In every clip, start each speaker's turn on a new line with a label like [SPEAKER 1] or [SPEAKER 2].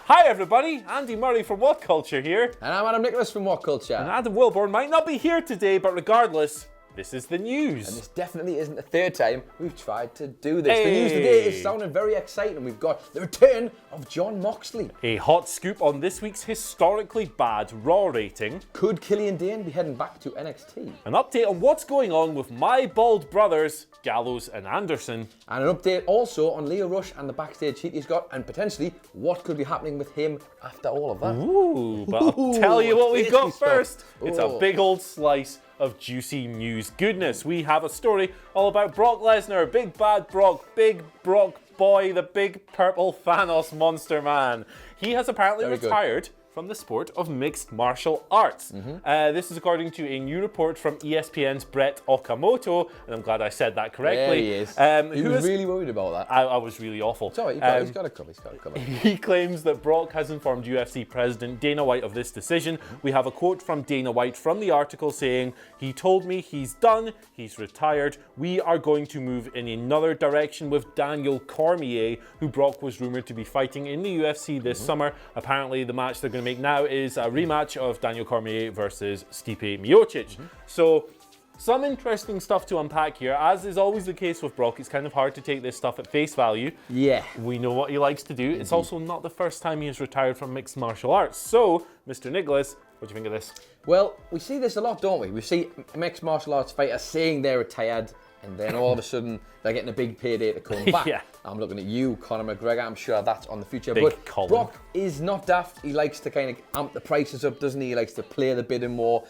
[SPEAKER 1] Hi everybody, Andy Murray from WhatCulture here.
[SPEAKER 2] And I'm Adam Nicholas from WhatCulture.
[SPEAKER 1] And Adam Wilborn might not be here today, but regardless, this is the news.
[SPEAKER 2] And this definitely isn't the third time we've tried to do this. The news today is sounding very exciting. We've got the return of Jon Moxley.
[SPEAKER 1] A hot scoop on this week's historically bad Raw rating.
[SPEAKER 2] Could Killian Dain be heading back to NXT?
[SPEAKER 1] An update on what's going on with my bald brothers, Gallows and Anderson.
[SPEAKER 2] And an update also on Leo Rush and the backstage heat he's got, and potentially what could be happening with him after all of that.
[SPEAKER 1] Ooh, but I'll tell you what we've got first. It's a big old slice of juicy news goodness. We have a story all about Brock Lesnar, big bad Brock, big Brock boy, the big purple Thanos monster man. He has apparently retired from the sport of mixed martial arts. This is according to a new report from ESPN's Brett Okamoto, and I'm glad I said that correctly.
[SPEAKER 2] There he is. He was really worried about that.
[SPEAKER 1] I was really awful.
[SPEAKER 2] Sorry, he's got a cover.
[SPEAKER 1] He claims that Brock has informed UFC President Dana White of this decision. We have a quote from Dana White from the article saying, "He told me he's done, he's retired. We are going to move in another direction with Daniel Cormier, who Brock was rumored to be fighting in the UFC this summer. Apparently the match they're going to make now is a rematch of Daniel Cormier versus Stipe Miocic." So some interesting stuff to unpack here. As is always the case with Brock, it's kind of hard to take this stuff at face value.
[SPEAKER 2] Yeah.
[SPEAKER 1] We know what he likes to do. It's also not the first time he has retired from mixed martial arts. So, Mr. Nicholas, what do you think of this?
[SPEAKER 2] Well, we see this a lot, don't we? We see mixed martial arts fighters saying they're retired, and then all of a sudden they're getting a big payday to come back.
[SPEAKER 1] Yeah.
[SPEAKER 2] I'm looking at you, Conor McGregor. I'm sure that's on the future.
[SPEAKER 1] Big
[SPEAKER 2] but
[SPEAKER 1] Colin.
[SPEAKER 2] Brock is not daft. He likes to kind of amp the prices up, doesn't he? He likes to play the bidding more.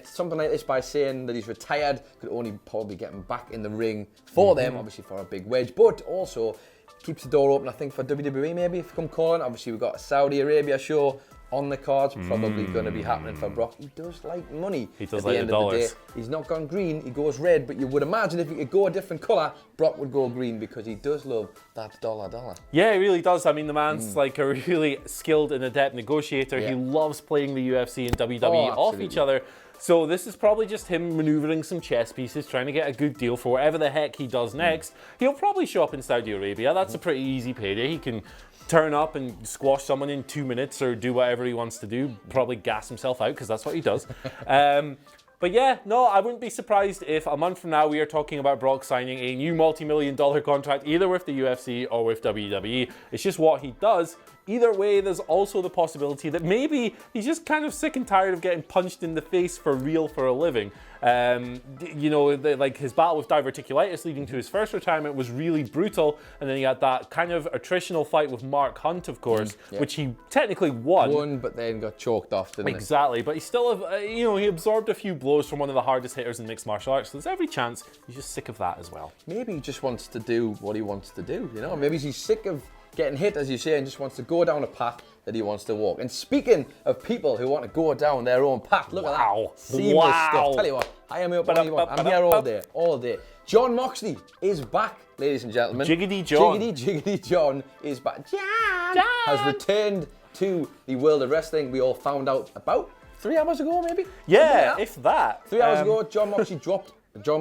[SPEAKER 2] Something like this by saying that he's retired could only probably get him back in the ring for them, obviously for a big wedge, but also keeps the door open, I think, for WWE maybe if you come calling. Obviously we've got a Saudi Arabia show on the cards, probably going to be happening for Brock. He does like money.
[SPEAKER 1] He does
[SPEAKER 2] at
[SPEAKER 1] like
[SPEAKER 2] the end
[SPEAKER 1] the
[SPEAKER 2] of the day.
[SPEAKER 1] dollars.
[SPEAKER 2] He's not gone green, he goes red, but you would imagine if he could go a different colour, Brock would go green because he does love that dollar.
[SPEAKER 1] Yeah, he really does. I mean, the man's like a really skilled and adept negotiator.
[SPEAKER 2] Yeah.
[SPEAKER 1] He loves playing the UFC and WWE off each other. So this is probably just him maneuvering some chess pieces, trying to get a good deal for whatever the heck he does next. He'll probably show up in Saudi Arabia. That's a pretty easy payday. He can turn up and squash someone in 2 minutes or do whatever he wants to do. Probably gas himself out because that's what he does. But yeah, no, I wouldn't be surprised if a month from now we are talking about Brock signing a new multi-million-dollar contract either with the UFC or with WWE. It's just what he does. Either way, there's also the possibility that maybe he's just kind of sick and tired of getting punched in the face for real for a living. You know, like his battle with diverticulitis leading to his first retirement was really brutal, and then he had that kind of attritional fight with Mark Hunt, of course, which he technically won.
[SPEAKER 2] But then got choked off, didn't he?
[SPEAKER 1] Exactly, but he still, you know, he absorbed a few blows from one of the hardest hitters in mixed martial arts, so there's every chance he's just sick of that as well.
[SPEAKER 2] Maybe he just wants to do what he wants to do, you know? Maybe he's sick of getting hit, as you say, and just wants to go down a path that he wants to walk. And speaking of people who want to go down their own path, look at that. Seamless stuff. Tell you what, I am up on you. I'm here all day. Jon Moxley is back, ladies and gentlemen.
[SPEAKER 1] Jiggity Jon.
[SPEAKER 2] Jiggity Jon is back. Jon has returned to the world of wrestling. We all found out about 3 hours ago, maybe?
[SPEAKER 1] Yeah, if that.
[SPEAKER 2] 3 hours ago, Jon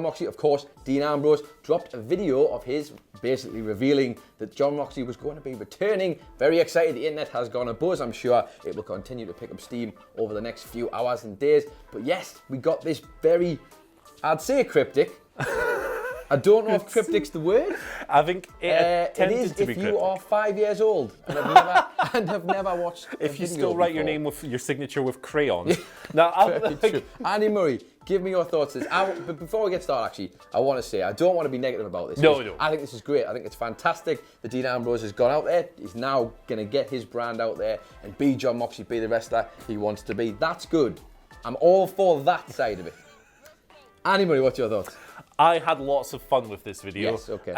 [SPEAKER 2] Moxley, of course, Dean Ambrose, dropped a video of his basically revealing that Jon Moxley was going to be returning. Very excited. The internet has gone abuzz. I'm sure it will continue to pick up steam over the next few hours and days. But yes, we got this very, I'd say cryptic. I don't know if cryptic's the word.
[SPEAKER 1] I think it is
[SPEAKER 2] to be if you are 5 years old and have never watched
[SPEAKER 1] if you still write your name with your signature with crayons.
[SPEAKER 2] True. Andy Murray, give me your thoughts on this. But before we get started, actually, I want to say, I don't want to be negative about this.
[SPEAKER 1] No.
[SPEAKER 2] I think this is great. I think it's fantastic that Dean Ambrose has gone out there. He's now going to get his brand out there and be Jon Moxley, be the wrestler he wants to be. That's good. I'm all for that side of it. Andy Murray, what's your thoughts?
[SPEAKER 1] I had lots of fun with this video.
[SPEAKER 2] Yes, okay.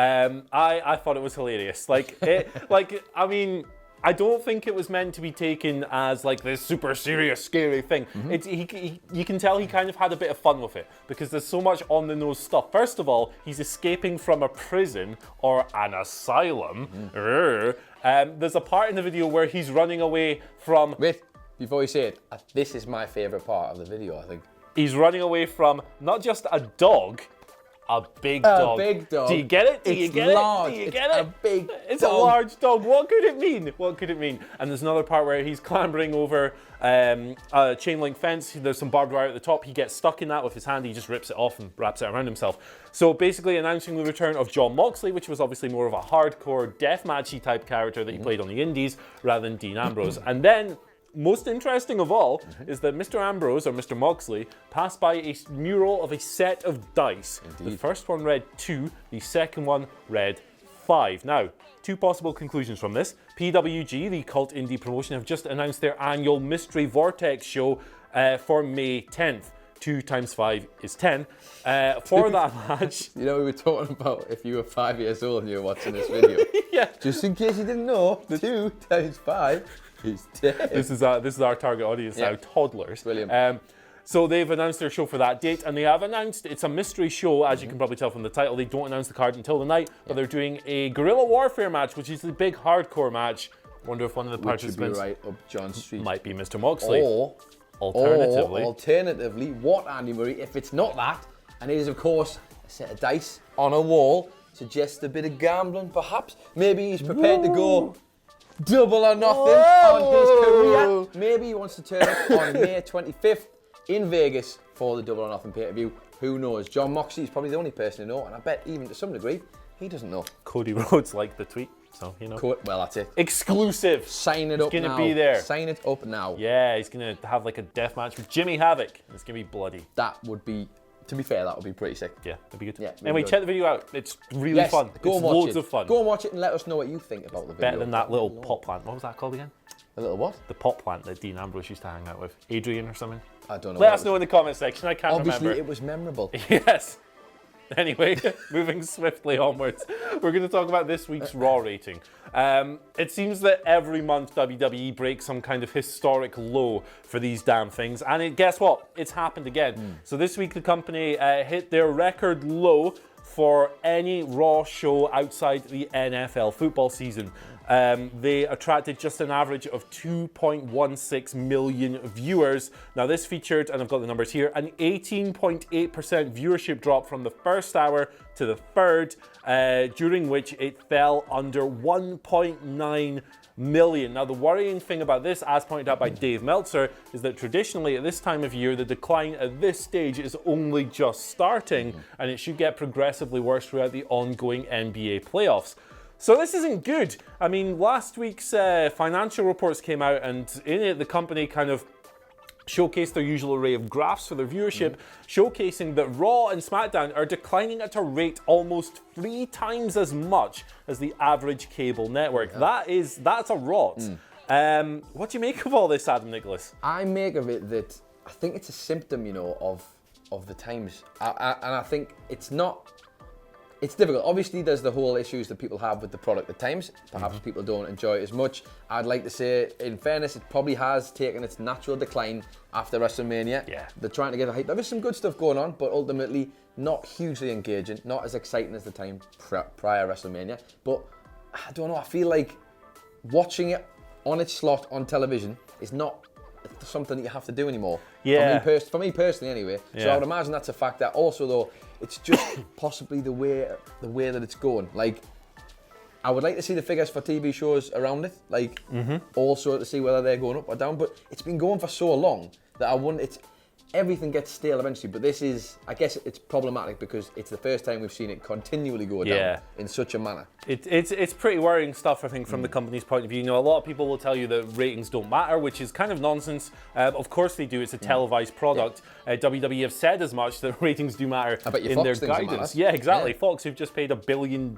[SPEAKER 1] I thought it was hilarious. I mean, I don't think it was meant to be taken as like this super serious, scary thing. You can tell he kind of had a bit of fun with it because there's so much on the nose stuff. First of all, he's escaping from a prison or an asylum. There's a part in the video where he's running away from...
[SPEAKER 2] Wait, before you say it, this is my favourite part of the video, I think.
[SPEAKER 1] He's running away from not just a dog, A big dog.
[SPEAKER 2] A big dog.
[SPEAKER 1] Do you get it? Do you
[SPEAKER 2] It's
[SPEAKER 1] get
[SPEAKER 2] large.
[SPEAKER 1] it? Do you
[SPEAKER 2] It's
[SPEAKER 1] get
[SPEAKER 2] a
[SPEAKER 1] it?
[SPEAKER 2] big
[SPEAKER 1] It's
[SPEAKER 2] dog.
[SPEAKER 1] a large dog. What could it mean? What could it mean? And there's another part where he's clambering over a chain link fence. There's some barbed wire at the top. He gets stuck in that with his hand. He just rips it off and wraps it around himself. So basically announcing the return of Jon Moxley, which was obviously more of a hardcore deathmatchy type character that he played on the indies rather than Dean Ambrose. And then, most interesting of all is that Mr. Ambrose, or Mr. Moxley, passed by a mural of a set of dice.
[SPEAKER 2] Indeed.
[SPEAKER 1] The first one read 2, the second one read 5. Now, two possible conclusions from this. PWG, the cult indie promotion, have just announced their annual Mystery Vortex show for May 10th. 2 times 5 is 10. For that match...
[SPEAKER 2] You know, we were talking about if you were 5 years old and you were watching this video.
[SPEAKER 1] Yeah.
[SPEAKER 2] Just in case you didn't know, 2 times 5 is 10.
[SPEAKER 1] This is our target audience now, toddlers.
[SPEAKER 2] Brilliant.
[SPEAKER 1] So they've announced their show for that date, and they have announced it's a mystery show, as you can probably tell from the title. They don't announce the card until the night, but they're doing a guerrilla warfare match, which is the big hardcore match. Wonder if one of the
[SPEAKER 2] Which would be
[SPEAKER 1] participants
[SPEAKER 2] right up John's street.
[SPEAKER 1] might be Mr. Moxley.
[SPEAKER 2] Or alternatively, what, Andy Murray, if it's not that, and it is, of course, a set of dice on a wall, suggests a bit of gambling, perhaps. Maybe he's prepared to go double or nothing on his career. Maybe he wants to turn up on May 25th in Vegas for the Double or Nothing pay-per-view. Who knows? Jon Moxley is probably the only person to know, and I bet even to some degree, he doesn't know.
[SPEAKER 1] Cody Rhodes liked the tweet, so you know.
[SPEAKER 2] Well, that's it.
[SPEAKER 1] Exclusive.
[SPEAKER 2] Sign it up now.
[SPEAKER 1] He's gonna be there.
[SPEAKER 2] Sign it up now.
[SPEAKER 1] Yeah, he's gonna have like a death match with Jimmy Havoc. It's gonna be bloody.
[SPEAKER 2] That would be, to be fair, that would be pretty sick.
[SPEAKER 1] Yeah, that'd be good.
[SPEAKER 2] Yeah, really
[SPEAKER 1] anyway,
[SPEAKER 2] good.
[SPEAKER 1] check the video out. It's really fun.
[SPEAKER 2] Go
[SPEAKER 1] it's
[SPEAKER 2] and watch
[SPEAKER 1] loads
[SPEAKER 2] it.
[SPEAKER 1] of fun.
[SPEAKER 2] Go and watch it and let us know what you think about the video.
[SPEAKER 1] Better than that little pot plant. What was that called again?
[SPEAKER 2] A little what?
[SPEAKER 1] The pot plant that Dean Ambrose used to hang out with. Adrian or something?
[SPEAKER 2] I don't know.
[SPEAKER 1] Let us know in the comment section. I can't
[SPEAKER 2] Obviously,
[SPEAKER 1] remember.
[SPEAKER 2] it was memorable.
[SPEAKER 1] Yes. Anyway, moving swiftly onwards, we're going to talk about this week's Raw rating. It seems that every month WWE breaks some kind of historic low for these damn things, and guess what? It's happened again. So this week the company hit their record low for any Raw show outside the NFL football season. They attracted just an average of 2.16 million viewers. Now this featured, and I've got the numbers here, an 18.8% viewership drop from the first hour to the third, during which it fell under 1.9 million. Now the worrying thing about this, as pointed out by Dave Meltzer, is that traditionally at this time of year, the decline at this stage is only just starting, and it should get progressively worse throughout the ongoing NBA playoffs. So this isn't good. I mean, last week's financial reports came out, and in it, the company kind of showcased their usual array of graphs for their viewership, showcasing that Raw and SmackDown are declining at a rate almost 3 times as much as the average cable network. That's a rot. What do you make of all this, Adam Nicholas?
[SPEAKER 2] I make of it that I think it's a symptom, you know, of the times, and I think it's not. It's difficult. Obviously, there's the whole issues that people have with the product at times. Perhaps people don't enjoy it as much. I'd like to say, in fairness, it probably has taken its natural decline after WrestleMania.
[SPEAKER 1] Yeah.
[SPEAKER 2] They're trying to get a hype. There is some good stuff going on, but ultimately not hugely engaging, not as exciting as the time prior WrestleMania. But I don't know, I feel like watching it on its slot on television is not something that you have to do anymore.
[SPEAKER 1] Yeah.
[SPEAKER 2] For me personally, anyway. So
[SPEAKER 1] Yeah.
[SPEAKER 2] I would imagine that's a factor. Also, though, it's just possibly the way that it's going. Like, I would like to see the figures for TV shows around it. Like, also to see whether they're going up or down. But it's been going for so long that I wonder. Everything gets stale eventually, but this is, I guess it's problematic because it's the first time we've seen it continually go down in such a manner.
[SPEAKER 1] It's pretty worrying stuff, I think, from the company's point of view. You know, a lot of people will tell you that ratings don't matter, which is kind of nonsense. Of course they do. It's a televised product. WWE have said as much that ratings do matter
[SPEAKER 2] I bet you
[SPEAKER 1] in
[SPEAKER 2] Fox
[SPEAKER 1] their
[SPEAKER 2] thinks it
[SPEAKER 1] guidance.
[SPEAKER 2] matters.
[SPEAKER 1] Yeah, exactly.
[SPEAKER 2] Yeah.
[SPEAKER 1] Fox, who've just paid $1.5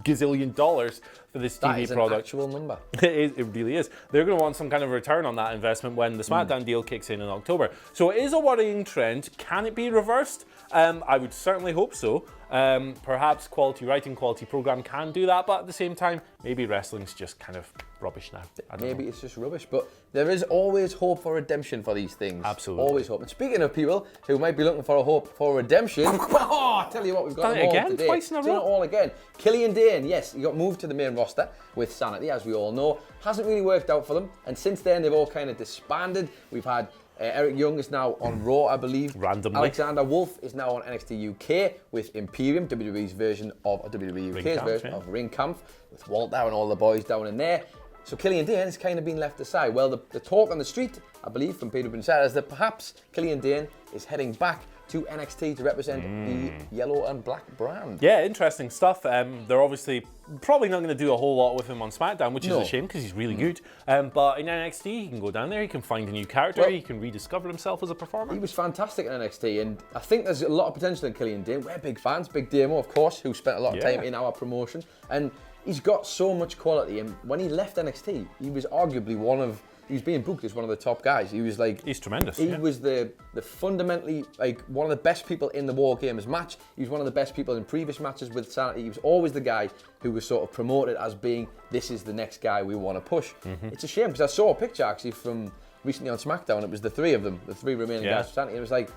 [SPEAKER 1] gazillion for this
[SPEAKER 2] That
[SPEAKER 1] TV
[SPEAKER 2] is
[SPEAKER 1] product.
[SPEAKER 2] an actual number.
[SPEAKER 1] It really is. They're going to want some kind of return on that investment when the SmackDown deal kicks in October. So it is a worrying trend. Can it be reversed? I would certainly hope so. Perhaps quality writing, quality program can do that, but at the same time, maybe wrestling's just kind of rubbish now.
[SPEAKER 2] Maybe it's just rubbish, but there is always hope for redemption for these things.
[SPEAKER 1] Absolutely.
[SPEAKER 2] Always hope. And speaking of people who might be looking for a hope for redemption, I tell you what, we've got
[SPEAKER 1] Done
[SPEAKER 2] them
[SPEAKER 1] it
[SPEAKER 2] all
[SPEAKER 1] again?
[SPEAKER 2] today.
[SPEAKER 1] Twice in a
[SPEAKER 2] Doing
[SPEAKER 1] row?
[SPEAKER 2] it all again. Killian Dain, yes, he got moved to the main roster with Sanity, as we all know. Hasn't really worked out for them, and since then they've all kind of disbanded. We've had Eric Young is now on Raw, I believe.
[SPEAKER 1] Randomly.
[SPEAKER 2] Alexander Wolf is now on NXT UK with Imperium, WWE's version of WWE UK's version of Ring Kampf, with Walter and all the boys down in there. So Killian Dain has kind of been left aside. Well, the talk on the street, I believe, from Peter Bensett is that perhaps Killian Dain is heading back to NXT to represent the yellow and black brand.
[SPEAKER 1] Yeah, interesting stuff. They're obviously probably not going to do a whole lot with him on SmackDown, which is a shame because he's really good. But in NXT, he can go down there, he can find a new character, he can rediscover himself as a performer.
[SPEAKER 2] He was fantastic in NXT, and I think there's a lot of potential in Killian Dain. We're big fans, Big Damo, of course, who spent a lot of time in our promotion. And he's got so much quality, and when he left NXT, he was arguably he was being booked as one of the top guys. He was like...
[SPEAKER 1] He's tremendous.
[SPEAKER 2] He was the fundamentally, like, one of the best people in the War Games match. He was one of the best people in previous matches with Sanity. He was always the guy who was sort of promoted as being, this is the next guy we want to push. It's a shame, because I saw a picture, actually, from recently on SmackDown. It was the three of them, the three remaining guys from Sanity. It was like,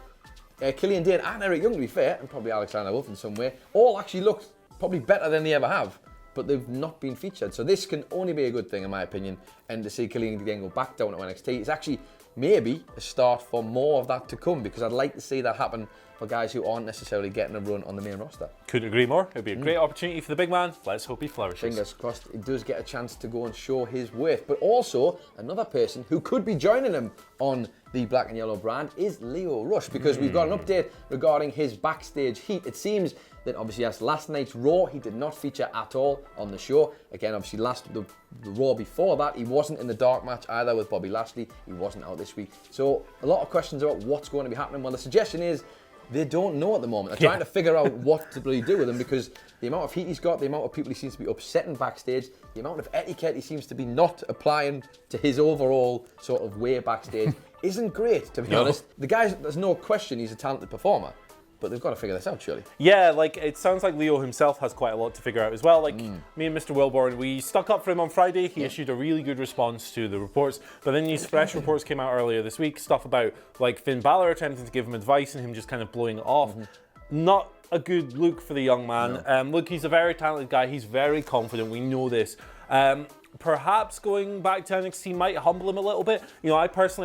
[SPEAKER 2] Killian Dain and Eric Young, to be fair, and probably Alexander Wolf in some way, all actually looked probably better than they ever have. But they've not been featured. So this can only be a good thing, in my opinion. And to see Killian Dain go back down to NXT, it's actually maybe a start for more of that to come, because I'd like to see that happen for guys who aren't necessarily getting a run on the main roster.
[SPEAKER 1] Couldn't agree more. It'd be a great opportunity for the big man. Let's hope he flourishes.
[SPEAKER 2] Fingers crossed he does get a chance to go and show his worth. But also, another person who could be joining him on the black and yellow brand is Lio Rush, because we've got an update regarding his backstage heat. It seems that obviously as last night's Raw, he did not feature at all on the show. Again, obviously the Raw before that, he wasn't in the dark match either with Bobby Lashley. He wasn't out this week. So a lot of questions about what's going to be happening. Well, the suggestion is they don't know at the moment. They're trying to figure out what to really do with him, because the amount of heat he's got, the amount of people he seems to be upsetting backstage, the amount of etiquette he seems to be not applying to his overall sort of way backstage isn't great, to be honest. The guy, there's no question he's a talented performer, but they've got to figure this out, surely.
[SPEAKER 1] Yeah, like, it sounds like Leo himself has quite a lot to figure out as well. Like, me and Mr. Wilborn, we stuck up for him on Friday. He issued a really good response to the reports, but then these fresh reports came out earlier this week, stuff about, like, Finn Balor attempting to give him advice and him just kind of blowing it off. Not a good look for the young man. Look, he's a very talented guy. He's very confident. We know this. Perhaps going back to NXT might humble him a little bit. You know, I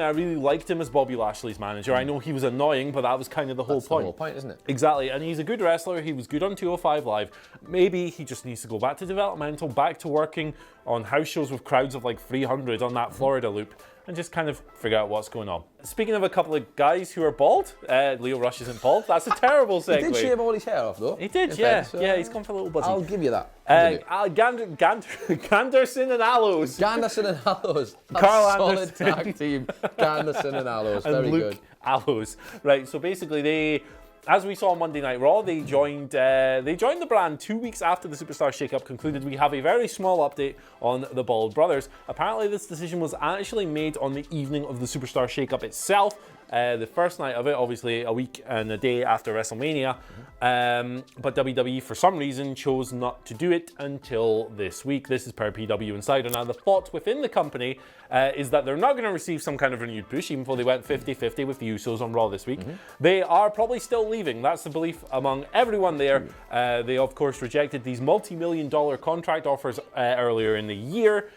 [SPEAKER 1] really liked him as Bobby Lashley's manager. I know he was annoying, but that was kind of the whole point.
[SPEAKER 2] That's the whole point, isn't it?
[SPEAKER 1] Exactly, and he's a good wrestler. He was good on 205 Live. Maybe he just needs to go back to developmental, back to working on house shows with crowds of like 300 on that Florida loop, and just kind of figure out what's going on. Speaking of a couple of guys who are bald, Lio Rush isn't bald. That's a terrible segue.
[SPEAKER 2] He did shave all his hair off, though.
[SPEAKER 1] He did, yeah. Yeah, he's gone for a little buzzy.
[SPEAKER 2] I'll give you that.
[SPEAKER 1] Ganderson and Gallows.
[SPEAKER 2] Ganderson and Gallows.
[SPEAKER 1] Karl
[SPEAKER 2] solid
[SPEAKER 1] Anderson.
[SPEAKER 2] tag team. Ganderson and Gallows. Very
[SPEAKER 1] Luke
[SPEAKER 2] good.
[SPEAKER 1] Gallows. Right, so basically they, as we saw on Monday Night Raw, they joined the brand 2 weeks after the Superstar Shakeup concluded. We have a very small update on the Bald Brothers. Apparently this decision was actually made on the evening of the Superstar Shakeup itself. The first night of it, obviously a week and a day after WrestleMania, but WWE for some reason chose not to do it until this week. This is per PW Insider. Now the thought within the company is that they're not going to receive some kind of renewed push, even though they went 50-50 with the Usos on Raw this week. They are probably still leaving. That's the belief among everyone there. They of course rejected these multi-million-dollar contract offers earlier in the year.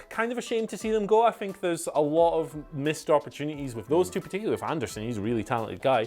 [SPEAKER 1] Kind of a shame to see them go. I think there's a lot of missed opportunities with those two, particularly with Anderson. He's a really talented guy.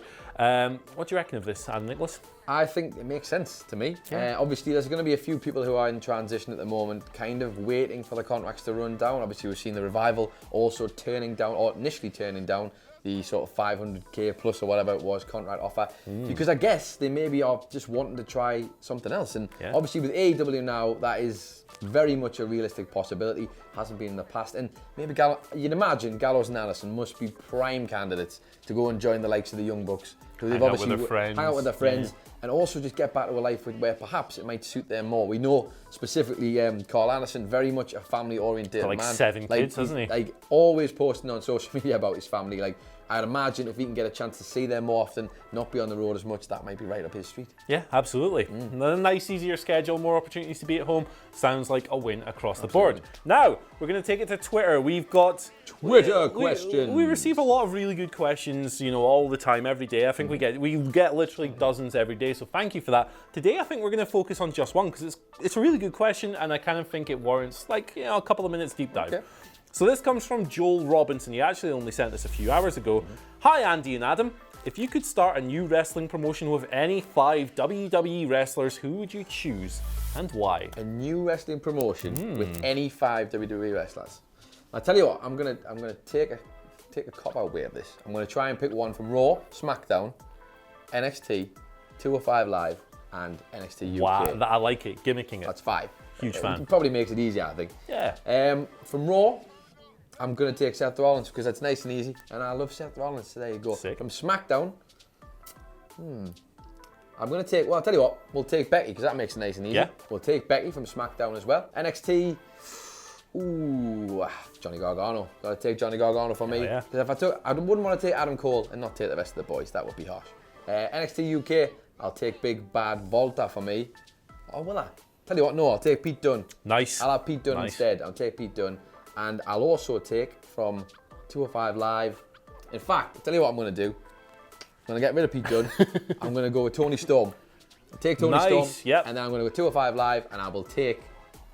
[SPEAKER 1] What do you reckon of this, Adam Nicholas?
[SPEAKER 2] I think it makes sense to me. Obviously, there's going to be a few people who are in transition at the moment, kind of waiting for the contracts to run down. Obviously, we've seen the Revival also turning down, or initially turning down, the sort of 500k plus or whatever it was contract offer, because I guess they maybe are just wanting to try something else. And obviously with AEW now, that is very much a realistic possibility. Hasn't been in the past. And maybe you'd imagine Gallows and Allison must be prime candidates to go and join the likes of the Young Bucks, because they've obviously hang out with their friends, and also just get back to a life where perhaps it might suit them more. We know specifically Karl Anderson, very much a family-oriented man.
[SPEAKER 1] Like 7 kids, hasn't he?
[SPEAKER 2] Like always posting on social media about his family. Like, I'd imagine if he can get a chance to see them more often, not be on the road as much, that might be right up his street.
[SPEAKER 1] Yeah, absolutely. A nice, easier schedule, more opportunities to be at home. Sounds like a win across the board. Now, we're going to take it to Twitter. We've got
[SPEAKER 2] Twitter questions.
[SPEAKER 1] We receive a lot of really good questions, you know, all the time, every day. I think we get literally dozens every day, so thank you for that. Today, I think we're going to focus on just one, because it's a really good question, and I kind of think it warrants, like, you know, a couple of minutes deep dive. So this comes from Joel Robinson. He actually only sent this a few hours ago. Hi, Andy and Adam. If you could start a new wrestling promotion with any 5 WWE wrestlers, who would you choose and why?
[SPEAKER 2] A new wrestling promotion with any 5 WWE wrestlers. I'll tell you what, I'm gonna take a cop-out way of this. I'm gonna try and pick one from Raw, SmackDown, NXT, 205 Live, and NXT UK.
[SPEAKER 1] Wow, I like it, gimmicking it.
[SPEAKER 2] That's 5.
[SPEAKER 1] Huge fan.
[SPEAKER 2] It probably makes it easier, I think.
[SPEAKER 1] Yeah.
[SPEAKER 2] From Raw, I'm going to take Seth Rollins because that's nice and easy. And I love Seth Rollins, so there you go.
[SPEAKER 1] Sick.
[SPEAKER 2] From SmackDown, I'm going to take, well, I'll tell you what, we'll take Becky because that makes it nice and easy.
[SPEAKER 1] Yeah.
[SPEAKER 2] We'll take Becky from SmackDown as well. NXT, Johnny Gargano. Got to take Johnny Gargano for me.
[SPEAKER 1] Yeah.
[SPEAKER 2] Because I wouldn't want to take Adam Cole and not take the rest of the boys. That would be harsh. NXT UK, I'll take Big Bad Volta for me. Or will I? Tell you what, no, I'll take Pete Dunne.
[SPEAKER 1] Nice.
[SPEAKER 2] I'll have Pete Dunne instead. I'll take Pete Dunne. And I'll also take from 205 Live. In fact, I'll tell you what I'm going to do. I'm going to get rid of Pete Dunne. I'm going to go with Tony Storm. I'll take Tony Storm.
[SPEAKER 1] Yep.
[SPEAKER 2] And then I'm going to go 205 Live and I will take...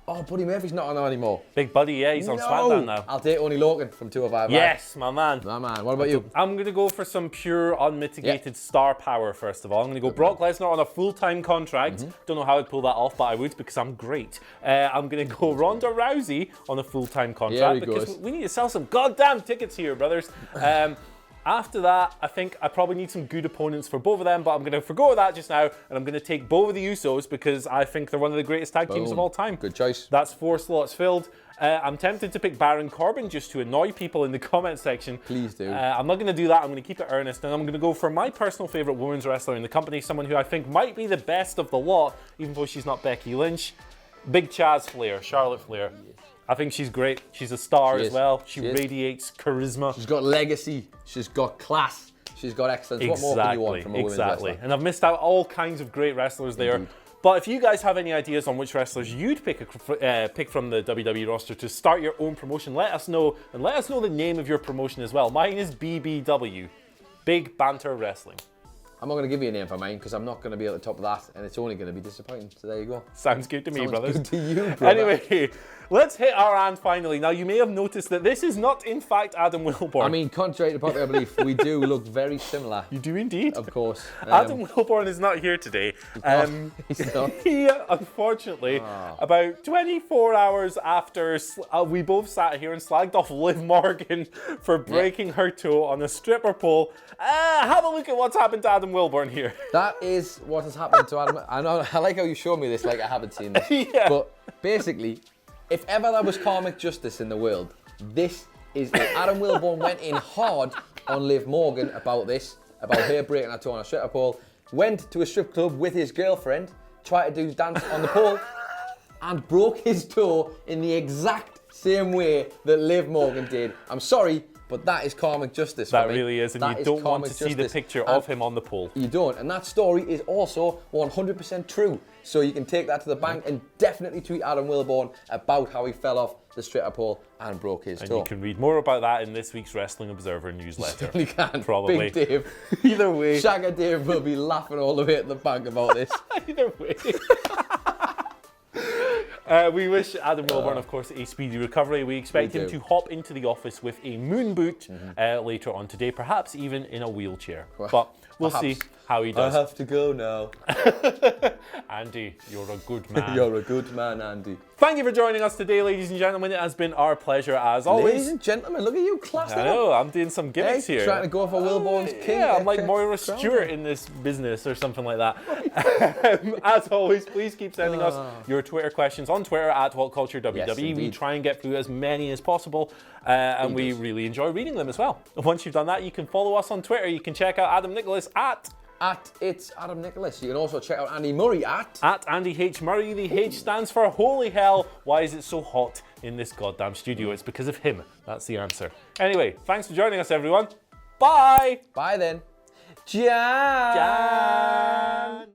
[SPEAKER 2] Oh, Buddy Murphy's not on there anymore.
[SPEAKER 1] Big Buddy, yeah, he's on SmackDown now.
[SPEAKER 2] I'll take Oney Lorcan from 205 Live.
[SPEAKER 1] Yes, my man.
[SPEAKER 2] My man. What about you?
[SPEAKER 1] I'm going to go for some pure, unmitigated star power, first of all. I'm going to go Brock Lesnar on a full-time contract. Don't know how I'd pull that off, but I would because I'm great. I'm going to go Ronda Rousey on a full-time contract because we need to sell some goddamn tickets here, brothers. After that, I think I probably need some good opponents for both of them, but I'm going to forgo that just now, and I'm going to take both of the Usos because I think they're one of the greatest tag teams of all time.
[SPEAKER 2] Good choice.
[SPEAKER 1] That's 4 slots filled. I'm tempted to pick Baron Corbin just to annoy people in the comment section.
[SPEAKER 2] Please do.
[SPEAKER 1] I'm not going to do that. I'm going to keep it earnest, and I'm going to go for my personal favourite women's wrestler in the company, someone who I think might be the best of the lot, even though she's not Becky Lynch. Big Chaz Flair, Charlotte Flair. I think she's great. She's a star as well. She radiates charisma.
[SPEAKER 2] She's got legacy. She's got class. She's got excellence. What more can you want from a women's wrestler?
[SPEAKER 1] And I've missed out all kinds of great wrestlers there. But if you guys have any ideas on which wrestlers you'd pick from the WWE roster to start your own promotion, let us know. And let us know the name of your promotion as well. Mine is BBW. Big Banter Wrestling.
[SPEAKER 2] I'm not going to give you a name for mine because I'm not going to be at the top of that and it's only going to be disappointing. So there you go.
[SPEAKER 1] Sounds good to me, brothers.
[SPEAKER 2] Good to you, brother.
[SPEAKER 1] Anyway, let's hit our end finally. Now, you may have noticed that this is not, in fact, Adam Wilborn.
[SPEAKER 2] I mean, contrary to popular belief, we do look very similar.
[SPEAKER 1] You do indeed.
[SPEAKER 2] Of course.
[SPEAKER 1] Adam Wilborn is not here today.
[SPEAKER 2] He's not.
[SPEAKER 1] He, unfortunately, about 24 hours after we both sat here and slagged off Liv Morgan for breaking her toe on a stripper pole, have a look at what's happened to Adam Wilborn here.
[SPEAKER 2] That is what has happened to Adam. I know. I like how you show me this like I haven't seen this.
[SPEAKER 1] Yeah.
[SPEAKER 2] But basically, if ever there was karmic justice in the world, this is it. Adam Wilborn went in hard on Liv Morgan about her breaking her toe on a stripper pole, went to a strip club with his girlfriend, tried to do dance on the pole, and broke his toe in the exact same way that Liv Morgan did. I'm sorry, but that is karmic justice for me.
[SPEAKER 1] That really is, and you don't want to see the picture of him on the pole.
[SPEAKER 2] You don't, and that story is also 100% true. So you can take that to the bank and definitely tweet Adam Wilborn about how he fell off the stripper pole and broke his toe.
[SPEAKER 1] And you can read more about that in this week's Wrestling Observer newsletter.
[SPEAKER 2] You can.
[SPEAKER 1] Probably.
[SPEAKER 2] Big Dave.
[SPEAKER 1] Either way.
[SPEAKER 2] Shagger Dave will be laughing all the way at the bank about this.
[SPEAKER 1] Either way. We wish Adam Wilborn, of course, a speedy recovery. We expect him to hop into the office with a moon boot later on today, perhaps even in a wheelchair. But we'll see how he does.
[SPEAKER 2] I have to go now.
[SPEAKER 1] Andy, you're a good man.
[SPEAKER 2] You're a good man, Andy.
[SPEAKER 1] Thank you for joining us today, ladies and gentlemen. It has been our pleasure as always.
[SPEAKER 2] Ladies and gentlemen, look at you classing
[SPEAKER 1] I know, I'm doing some gimmicks here.
[SPEAKER 2] Trying to go for Wilborn's king.
[SPEAKER 1] Yeah, I'm like Moira Stewart in this business or something like that. As always, please keep sending us your Twitter questions on Twitter at WhatCulture WWE.
[SPEAKER 2] Yes,
[SPEAKER 1] we try and get through as many as possible, and we really enjoy reading them as well. Once you've done that, you can follow us on Twitter. You can check out Adam Nicholas at
[SPEAKER 2] It's Adam Nicholas. You can also check out Andy Murray at
[SPEAKER 1] Andy H. Murray. The H stands for holy hell. Why is it so hot in this goddamn studio? It's because of him. That's the answer. Anyway, thanks for joining us, everyone. Bye.
[SPEAKER 2] Bye then. Jan.